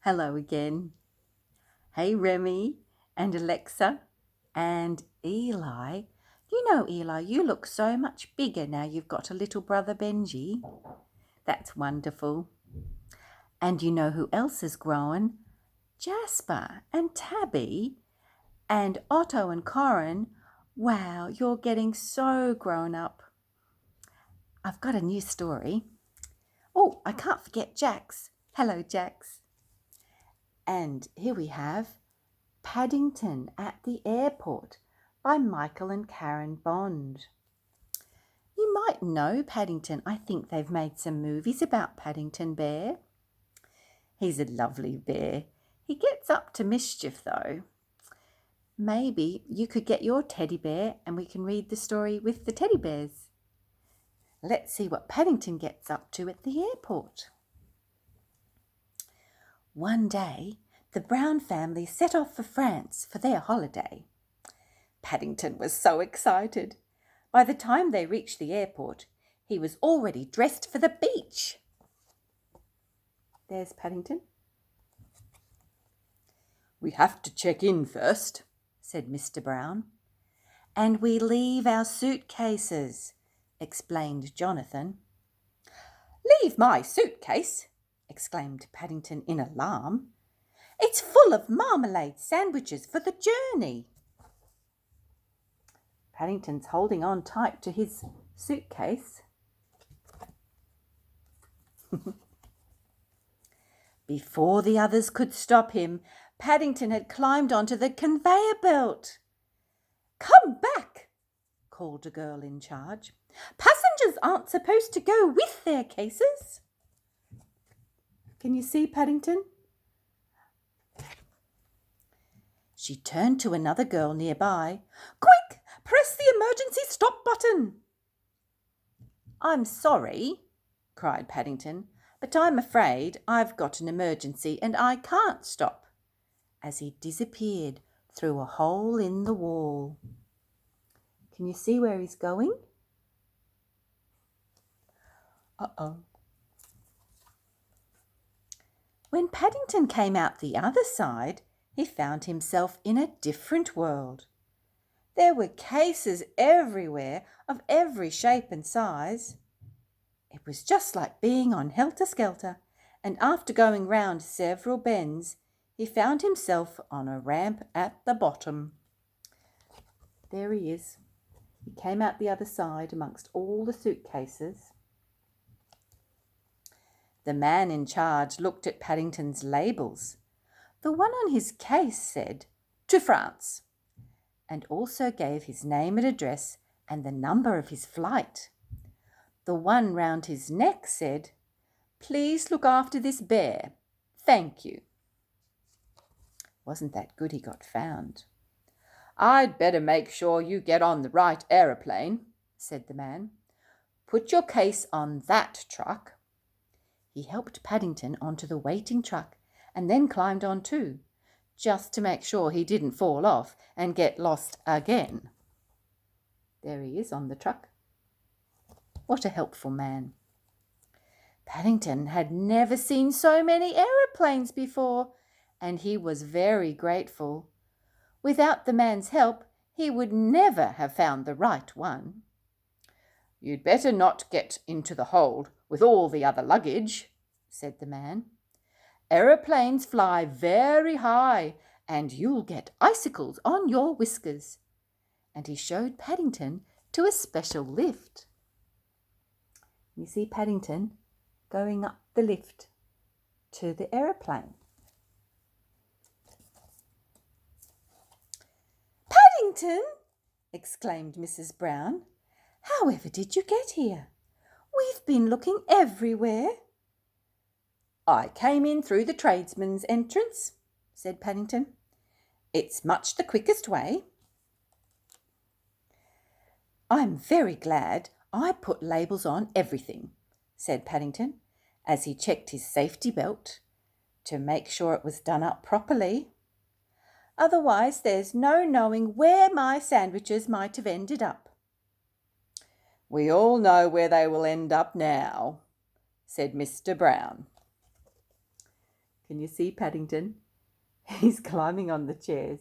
Hello again. Hey, Remy and Alexa and Eli. You know, Eli, you look so much bigger now you've got a little brother Benji. That's wonderful. And you know who else has grown? Jasper and Tabby and Otto and Corin. Wow, you're getting so grown up. I've got a new story. Oh, I can't forget Jax. Hello, Jax. And here we have Paddington at the Airport by Michael and Karen Bond. You might know Paddington. I think they've made some movies about Paddington Bear. He's a lovely bear. He gets up to mischief though. Maybe you could get your teddy bear and we can read the story with the teddy bears. Let's see what Paddington gets up to at the airport. One day, the Brown family set off for France for their holiday. Paddington was so excited. By the time they reached the airport, he was already dressed for the beach. There's Paddington. "We have to check in first," said Mr. Brown. "And we leave our suitcases," explained Jonathan. "Leave my suitcase!" exclaimed Paddington in alarm. "It's full of marmalade sandwiches for the journey." Paddington's holding on tight to his suitcase. Before the others could stop him, Paddington had climbed onto the conveyor belt. "Come back," called a girl in charge. "Passengers aren't supposed to go with their cases." Can you see Paddington? She turned to another girl nearby. "Quick, press the emergency stop button." "I'm sorry," cried Paddington, "but I'm afraid I've got an emergency and I can't stop," as he disappeared through a hole in the wall. Can you see where he's going? Uh-oh. When Paddington came out the other side, he found himself in a different world. There were cases everywhere of every shape and size. It was just like being on Helter Skelter, and after going round several bends, he found himself on a ramp at the bottom. There he is. He came out the other side amongst all the suitcases. The man in charge looked at Paddington's labels. The one on his case said, "To France," and also gave his name and address and the number of his flight. The one round his neck said, "Please look after this bear. Thank you." Wasn't that good he got found? "I'd better make sure you get on the right aeroplane," said the man. "Put your case on that truck." He helped Paddington onto the waiting truck and then climbed on too, just to make sure he didn't fall off and get lost again. There he is on the truck. What a helpful man. Paddington had never seen so many aeroplanes before, and he was very grateful. Without the man's help, he would never have found the right one. "You'd better not get into the hold with all the other luggage," said the man. "Aeroplanes fly very high, and you'll get icicles on your whiskers." And he showed Paddington to a special lift. You see Paddington going up the lift to the aeroplane. "Paddington!" exclaimed Mrs. Brown. "However did you get here? We've been looking everywhere." "I came in through the tradesman's entrance," said Paddington. "It's much the quickest way." "I'm very glad I put labels on everything," said Paddington, as he checked his safety belt to make sure it was done up properly. "Otherwise there's no knowing where my sandwiches might have ended up." "We all know where they will end up now," said Mr. Brown. Can you see Paddington? He's climbing on the chairs.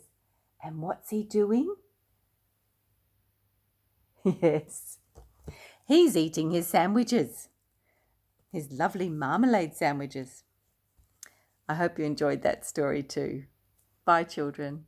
And what's he doing? Yes, he's eating his sandwiches, his lovely marmalade sandwiches. I hope you enjoyed that story too. Bye, children.